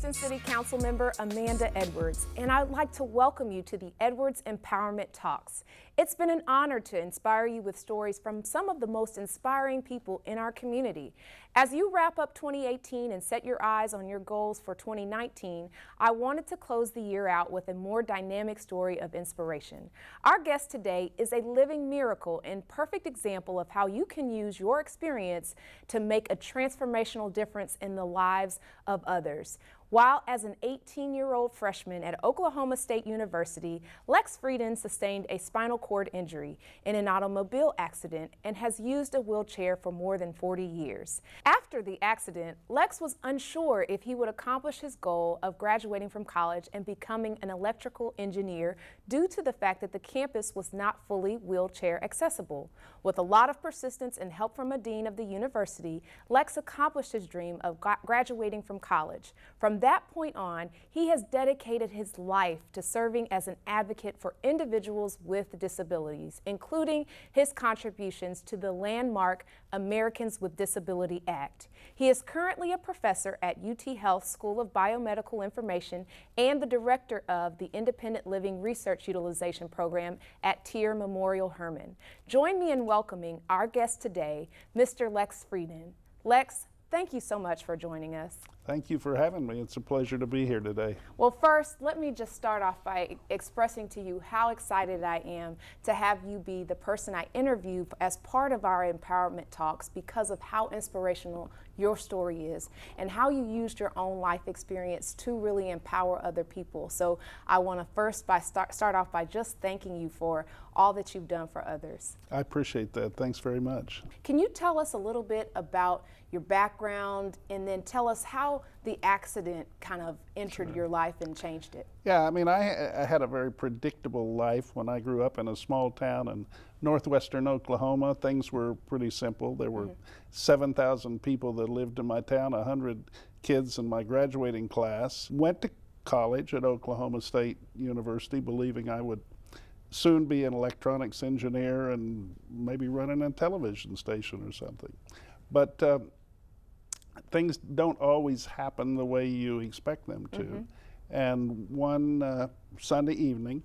Houston City Council member Amanda Edwards, and I'd like to welcome you to the Edwards Empowerment Talks. It's been an honor to inspire you with stories from some of the most inspiring people in our community. As you wrap up 2018 and set your eyes on your goals for 2019, I wanted to close the year out with a more dynamic story of inspiration. Our guest today is a living miracle and perfect example of how you can use your experience to make a transformational difference in the lives of others. While as an 18-year-old freshman at Oklahoma State University, Lex Frieden sustained a spinal cord injury in an automobile accident and has used a wheelchair for more than 40 years. After the accident, Lex was unsure if he would accomplish his goal of graduating from college and becoming an electrical engineer due to the fact that the campus was not fully wheelchair accessible. With a lot of persistence and help from a dean of the university, Lex accomplished his dream of graduating from college. From that point on, he has dedicated his life to serving as an advocate for individuals with disabilities, including his contributions to the landmark Americans with Disability Act. He is currently a professor at UT Health School of Biomedical Information and the director of the Independent Living Research Utilization Program at Tier Memorial Hermann. Join me in welcoming our guest today, Mr. Lex Frieden. Lex, thank you so much for joining us. Thank you for having me. It's a pleasure to be here today. Well, first, let me just start off by expressing to you how excited I am to have you be the person I interview as part of our empowerment talks because of how inspirational your story is and how you used your own life experience to really empower other people. So I want to first start off by just thanking you for all that you've done for others. I appreciate that. Thanks very much. Can you tell us a little bit about your background and then tell us how the accident kind of entered your life and changed it? Yeah, I mean, I had a very predictable life when I grew up in a small town in northwestern Oklahoma. Things were pretty simple. There were 7,000 people that lived in my town, 100 kids in my graduating class. Went to college at Oklahoma State University believing I would soon be an electronics engineer and maybe running a television station or something. But things don't always happen the way you expect them to. And one Sunday evening,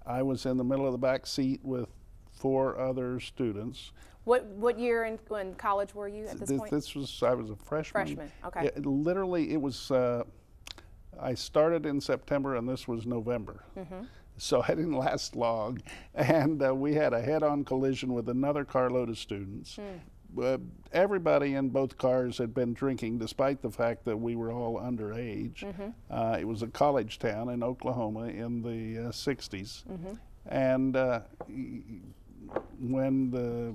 I was in the middle of the back seat with 4 other students. What year in college were you at this point? I was a freshman. Freshman, okay. Yeah, literally, it was, I started in September and this was November. So I didn't last long. And we had a head-on collision with another carload of students. Everybody in both cars had been drinking, despite the fact that we were all underage. It was a college town in Oklahoma in the 60s. And when the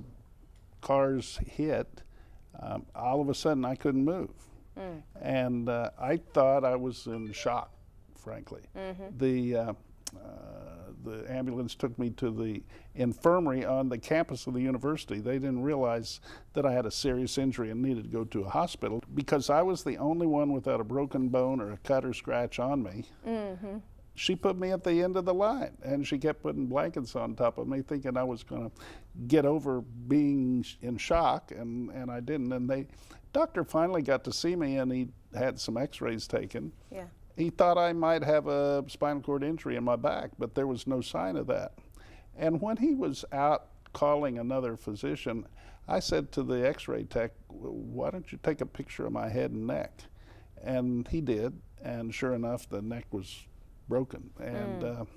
cars hit, all of a sudden I couldn't move. And I thought I was in shock, frankly. The ambulance took me to the infirmary on the campus of the university. They didn't realize that I had a serious injury and needed to go to a hospital. Because I was the only one without a broken bone or a cut or scratch on me, she put me at the end of the line, and she kept putting blankets on top of me thinking I was going to get over being in shock, and I didn't. And the doctor finally got to see me, and he had some x-rays taken. He thought I might have a spinal cord injury in my back, but there was no sign of that. And when he was out calling another physician, I said to the x-ray tech, why don't you take a picture of my head and neck? And he did, and sure enough, the neck was broken. And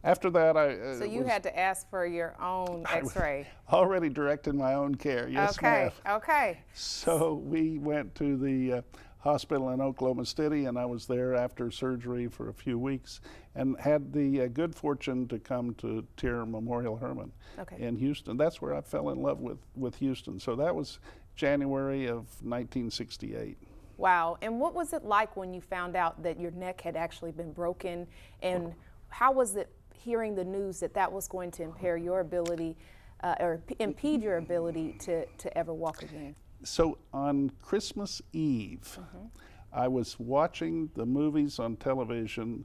after that, so you had to ask for your own x-ray. Already directed my own care, yes ma'am. Okay. So we went to the hospital in Oklahoma City, and I was there after surgery for a few weeks and had the good fortune to come to Tier Memorial Hermann in Houston. That's where I fell in love with Houston. So that was January of 1968. Wow. And what was it like when you found out that your neck had actually been broken, and how was it hearing the news that that was going to impair your ability or impede your ability to ever walk again? So on Christmas Eve, I was watching the movies on television,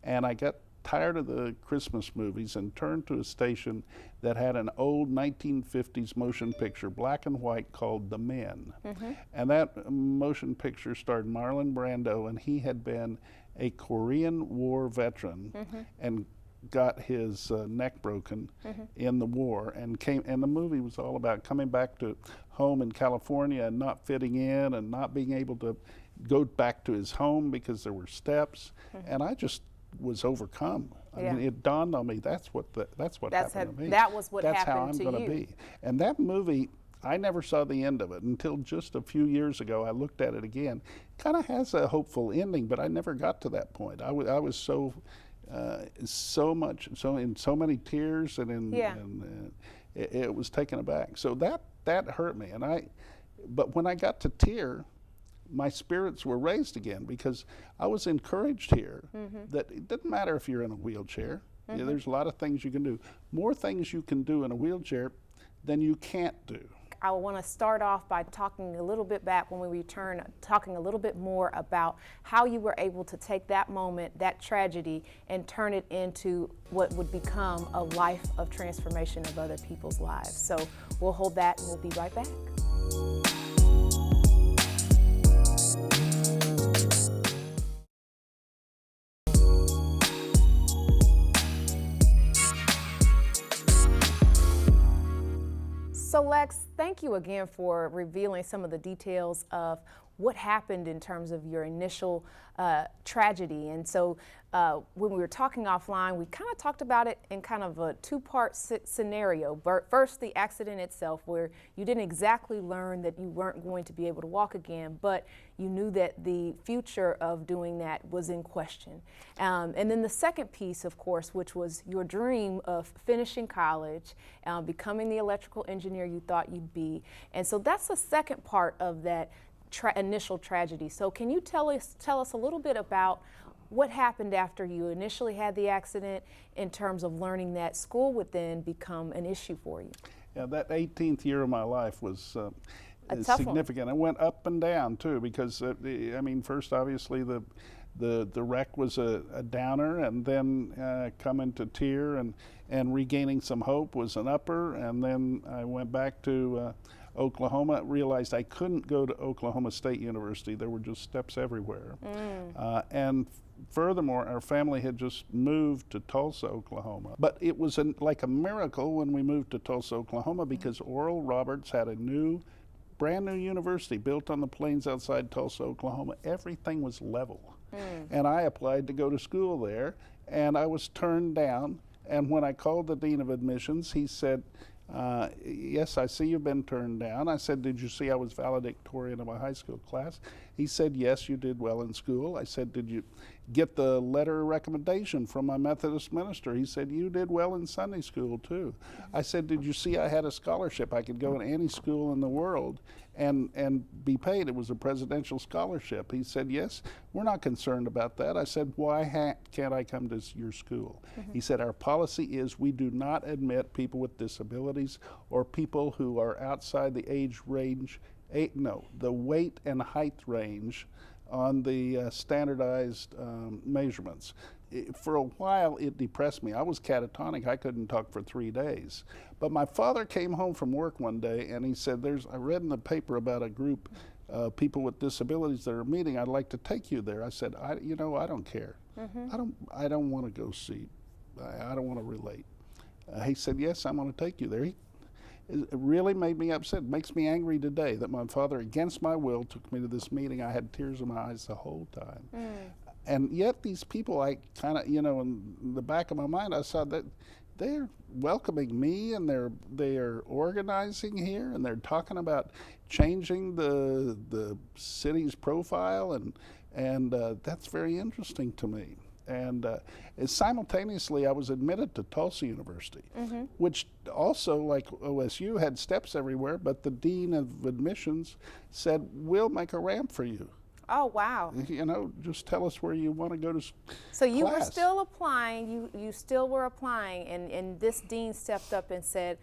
and I got tired of the Christmas movies and turned to a station that had an old 1950s motion picture, black and white, called The Men. And that motion picture starred Marlon Brando, and he had been a Korean War veteran and got his neck broken in the war, and the movie was all about coming back to home in California and not fitting in and not being able to go back to his home because there were steps, and I just was overcome. I mean, it dawned on me that's what happened to me. That was what that's happened how I'm to going to be. And that movie, I never saw the end of it until just a few years ago. I looked at it again. Kind of has a hopeful ending, but I never got to that point. I was so in so many tears, and it was taken aback. So that hurt me, but when I got to tear, my spirits were raised again, because I was encouraged here that it doesn't matter if you're in a wheelchair. There's a lot of things you can do, more things you can do in a wheelchair than you can't do. I want to start off by talking a little bit back when we return, talking a little bit more about how you were able to take that moment, that tragedy, and turn it into what would become a life of transformation of other people's lives. So we'll hold that and we'll be right back. So Lex, thank you again for revealing some of the details of what happened in terms of your initial tragedy. And so when we were talking offline, we kind of talked about it in kind of a two-part scenario. First, the accident itself, where you didn't exactly learn that you weren't going to be able to walk again, but you knew that the future of doing that was in question. And then the second piece, of course, which was your dream of finishing college, becoming the electrical engineer you thought you'd be. And so that's the second part of that initial tragedy. So can you tell us a little bit about what happened after you initially had the accident, in terms of learning that school would then become an issue for you? Yeah, that 18th year of my life was significant. It went up and down too, because I mean, first obviously the wreck was a downer, and then coming to tear and regaining some hope was an upper, and then I went back to Oklahoma, realized I couldn't go to Oklahoma State University. There were just steps everywhere. And furthermore, our family had just moved to Tulsa, Oklahoma. But it was like a miracle when we moved to Tulsa, Oklahoma, because Oral Roberts had a brand new university built on the plains outside Tulsa, Oklahoma. Everything was level. And I applied to go to school there, and I was turned down. And when I called the dean of admissions, he said, yes, I see you've been turned down. I said, did you see I was valedictorian of my high school class? He said, yes, you did well in school. I said, did you get the letter of recommendation from my Methodist minister? He said, you did well in Sunday school too. I said, did you see I had a scholarship? I could go in any school in the world and be paid. It was a presidential scholarship. He said, yes, we're not concerned about that. I said, why can't I come to your school? He said, our policy is we do not admit people with disabilities or people who are outside the age range, the weight and height range on the standardized measurements. For a while, it depressed me. I was catatonic. I couldn't talk for 3 days. But my father came home from work one day, and he said, I read in the paper about a group of people with disabilities that are meeting. I'd like to take you there. I said, I don't care. I don't want to go see. I don't want to relate. He said, yes, I'm going to take you there. It really made me upset. It makes me angry today that my father, against my will, took me to this meeting. I had tears in my eyes the whole time. And yet these people, I kind of, in the back of my mind, I saw that they're welcoming me, and they're organizing here, and they're talking about changing the city's profile, and that's very interesting to me. And simultaneously, I was admitted to Tulsa University, which also, like OSU, had steps everywhere, but the dean of admissions said, we'll make a ramp for you. Oh, wow. Just tell us where you want to go to So you were still applying, you still were applying, and this dean stepped up and said,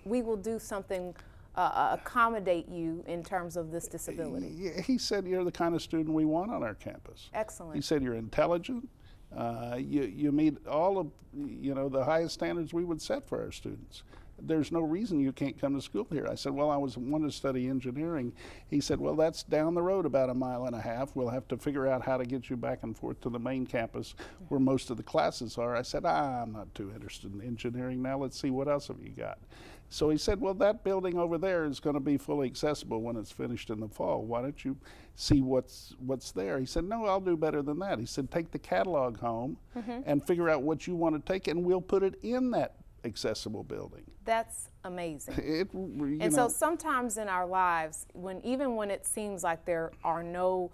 we will do something, accommodate you in terms of this disability. He said, you're the kind of student we want on our campus. Excellent. He said, you're intelligent, You meet all of the highest standards we would set for our students. There's no reason you can't come to school here. I said, well, I wanted to study engineering. He said, well, that's down the road about 1.5 miles. We'll have to figure out how to get you back and forth to the main campus where most of the classes are. I said, I'm not too interested in engineering now. Let's see, what else have you got? So he said, well, that building over there is going to be fully accessible when it's finished in the fall. Why don't you see what's there? He said, no, I'll do better than that. He said, take the catalog home and figure out what you want to take, and we'll put it in that accessible building. That's amazing. And so sometimes in our lives, even when it seems like there are no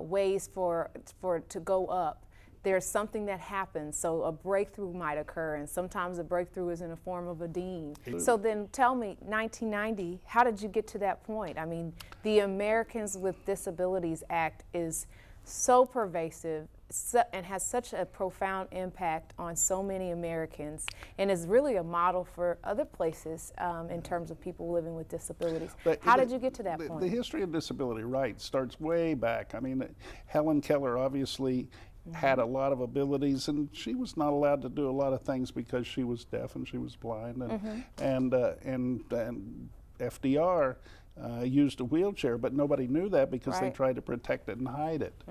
ways for it to go up, there's something that happens. So a breakthrough might occur, and sometimes the breakthrough is in the form of a dean. So then tell me, 1990, how did you get to that point? I mean, the Americans with Disabilities Act is so pervasive and has such a profound impact on so many Americans, and is really a model for other places in terms of people living with disabilities. How did you get to that point? The history of disability rights starts way back. I mean, Helen Keller obviously had a lot of abilities, and she was not allowed to do a lot of things because she was deaf and she was blind, and FDR used a wheelchair, but nobody knew that because they tried to protect it and hide it.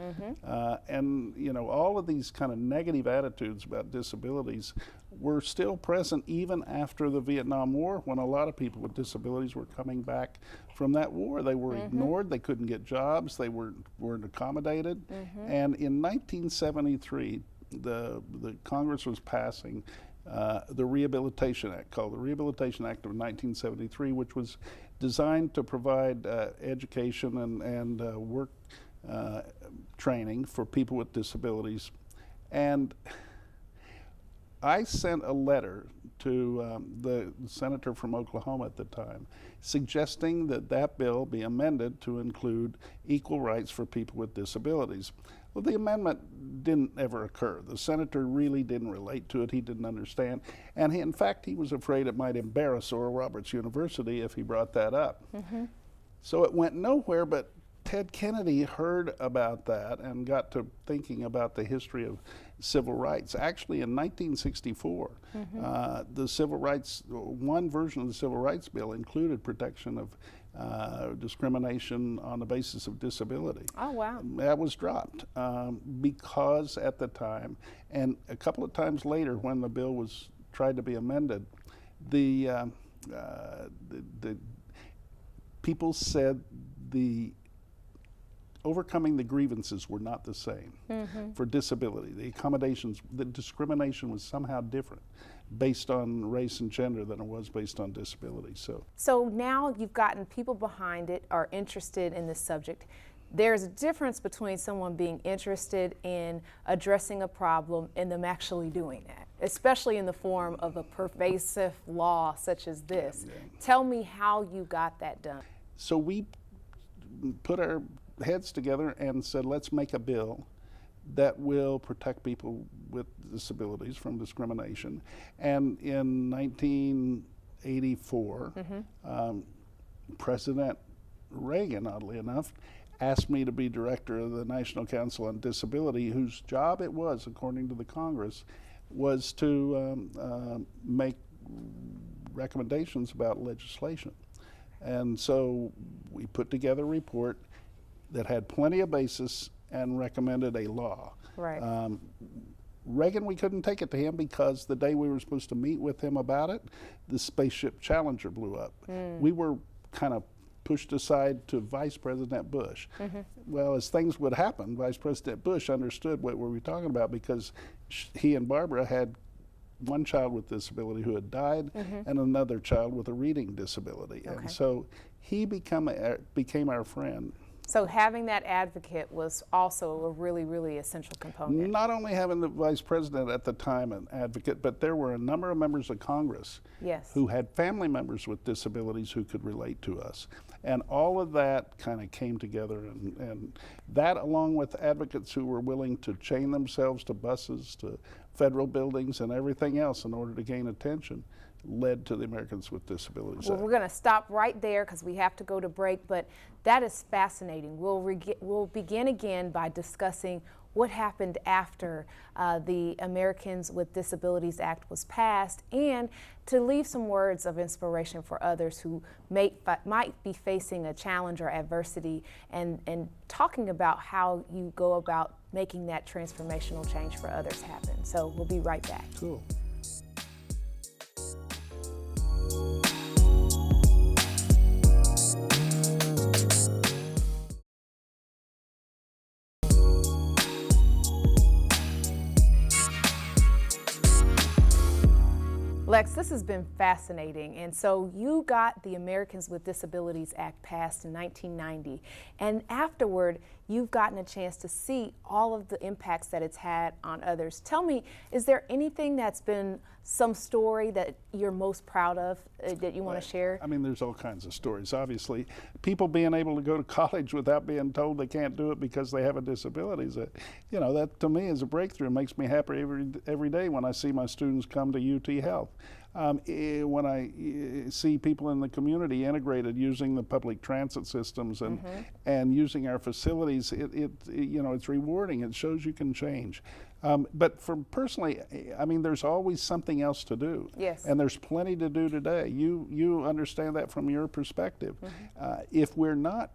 And all of these kind of negative attitudes about disabilities were still present even after the Vietnam War, when a lot of people with disabilities were coming back from that war. They were ignored, they couldn't get jobs, they weren't accommodated. And in 1973, the Congress was passing the Rehabilitation Act, called the Rehabilitation Act of 1973, which was designed to provide education and work training for people with disabilities. And I sent a letter to the senator from Oklahoma at the time, suggesting that that bill be amended to include equal rights for people with disabilities. Well, the amendment didn't ever occur. The senator really didn't relate to it. He didn't understand. And in fact, he was afraid it might embarrass Oral Roberts University if he brought that up. So it went nowhere, but Ted Kennedy heard about that and got to thinking about the history of civil rights. Actually, in 1964, the civil rights, one version of the Civil Rights Bill included protection of discrimination on the basis of disability. Oh, wow. That was dropped because at the time, and a couple of times later when the bill was tried to be amended, the people said the overcoming the grievances were not the same for disability. The accommodations, the discrimination was somehow different based on race and gender than it was based on disability. So now you've gotten people behind it, are interested in this subject. There's a difference between someone being interested in addressing a problem and them actually doing that, especially in the form of a pervasive law such as this. Tell me how you got that done. So we put our heads together and said, let's make a bill that will protect people with disabilities from discrimination. And in 1984, President Reagan, oddly enough, asked me to be director of the National Council on Disability, whose job it was, according to the Congress, was to make recommendations about legislation. And so we put together a report that had plenty of basis and recommended a law. Reagan, we couldn't take it to him because the day we were supposed to meet with him about it, the spaceship Challenger blew up. We were kind of pushed aside to Vice President Bush. Well, as things would happen, Vice President Bush understood what we were talking about because he and Barbara had one child with disability who had died and another child with a reading disability. And so he became our friend. So having that advocate was also a really, really essential component. Not only having the vice president at the time an advocate, but there were a number of members of Congress who had family members with disabilities who could relate to us. And all of that kind of came together, and that along with advocates who were willing to chain themselves to buses, to federal buildings and everything else in order to gain attention, led to the Americans with Disabilities Act. We're going to stop right there because we have to go to break, but that is fascinating. We'll begin again by discussing what happened after the Americans with Disabilities Act was passed, and to leave some words of inspiration for others who might be facing a challenge or adversity, and talking about how you go about making that transformational change for others happen. So we'll be right back. Cool. Lex, this has been fascinating. And so you got the Americans with Disabilities Act passed in 1990. And afterward, you've gotten a chance to see all of the impacts that it's had on others. Tell me, is there anything that's been some story that you're most proud of that you want to share? I mean, there's all kinds of stories. Obviously, people being able to go to college without being told they can't do it because they have a disability, you know, that to me is a breakthrough. It makes me happy every day when I see my students come to UT Health. When I see people in the community integrated using the public transit systems and using our facilities, you know, it's rewarding. It shows you can change. But for personally, I mean, there's always something else to do. Yes. And there's plenty to do today. You understand that from your perspective. If we're not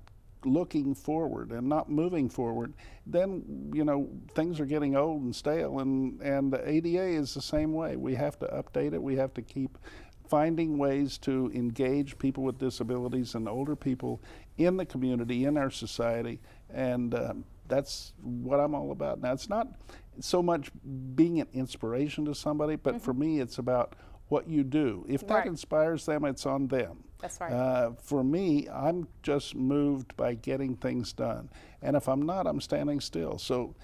looking forward and not moving forward, then, you know, things are getting old and stale, and the ADA is the same way. We have to update it. We have to keep finding ways to engage people with disabilities and older people in the community, in our society, and that's what I'm all about. Now, it's not so much being an inspiration to somebody, but for me, it's about what you do. If that inspires them, it's on them. That's right. For me, I'm just moved by getting things done. And if I'm not, I'm standing still. So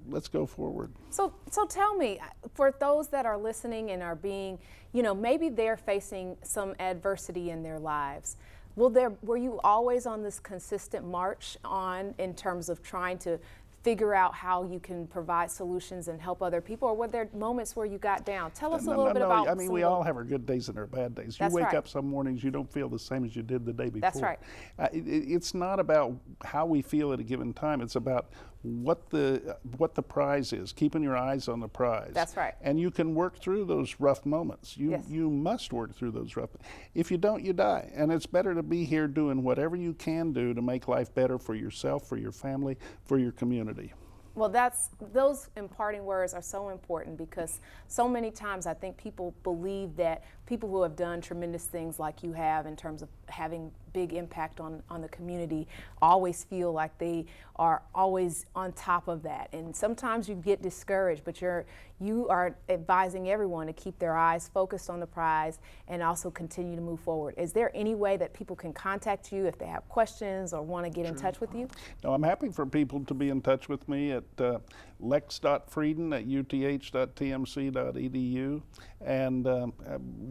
let's go forward. So tell me, for those that are listening and are being, you know, maybe they're facing some adversity in their lives, were you always on this consistent march on in terms of trying to figure out how you can provide solutions and help other people, or were there moments where you got down? Tell us a little bit about. I mean, we all have our good days and our bad days. You wake up some mornings, you don't feel the same as you did the day before. That's right. It's not about how we feel at a given time. It's about what the prize is, keeping your eyes on the prize. That's right. And you can work through those rough moments. You must work through those rough. If you don't, you die. And it's better to be here doing whatever you can do to make life better for yourself, for your family, for your community. Well, those imparting words are so important, because so many times I think people believe that people who have done tremendous things like you have in terms of having big impact on the community always feel like they are always on top of that. And sometimes you get discouraged, but you are advising everyone to keep their eyes focused on the prize and also continue to move forward. Is there any way that people can contact you if they have questions or want to get in touch with you? No, I'm happy for people to be in touch with me at lex.frieden@uth.tmc.edu, and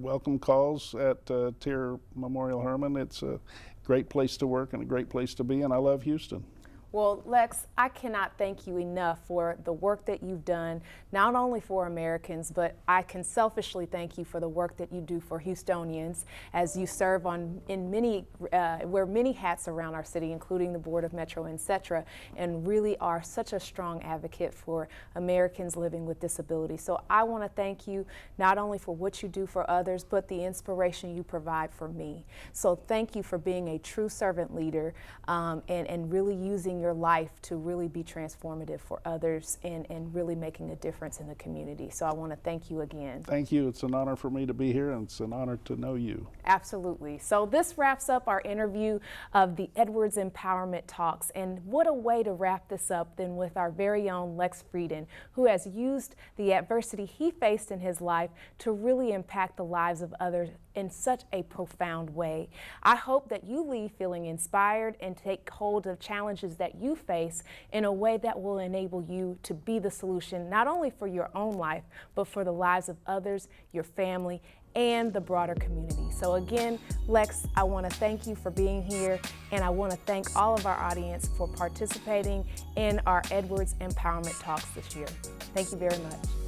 welcome calls at Tier Memorial Hermann. It's a great place to work and a great place to be, and I love Houston. Well, Lex, I cannot thank you enough for the work that you've done, not only for Americans, but I can selfishly thank you for the work that you do for Houstonians, as you serve wear many hats around our city, including the Board of Metro, etc., and really are such a strong advocate for Americans living with disabilities. So I want to thank you not only for what you do for others, but the inspiration you provide for me. So thank you for being a true servant leader, and really using your life to really be transformative for others, and really making a difference in the community. So I want to thank you again. Thank you. It's an honor for me to be here, and it's an honor to know you. Absolutely. So this wraps up our interview of the Edwards Empowerment Talks. And what a way to wrap this up than with our very own Lex Frieden, who has used the adversity he faced in his life to really impact the lives of others in such a profound way. I hope that you leave feeling inspired and take hold of challenges that you face in a way that will enable you to be the solution, not only for your own life, but for the lives of others, your family, and the broader community. So again, Lex, I want to thank you for being here, and I want to thank all of our audience for participating in our Edwards Empowerment Talks this year. Thank you very much.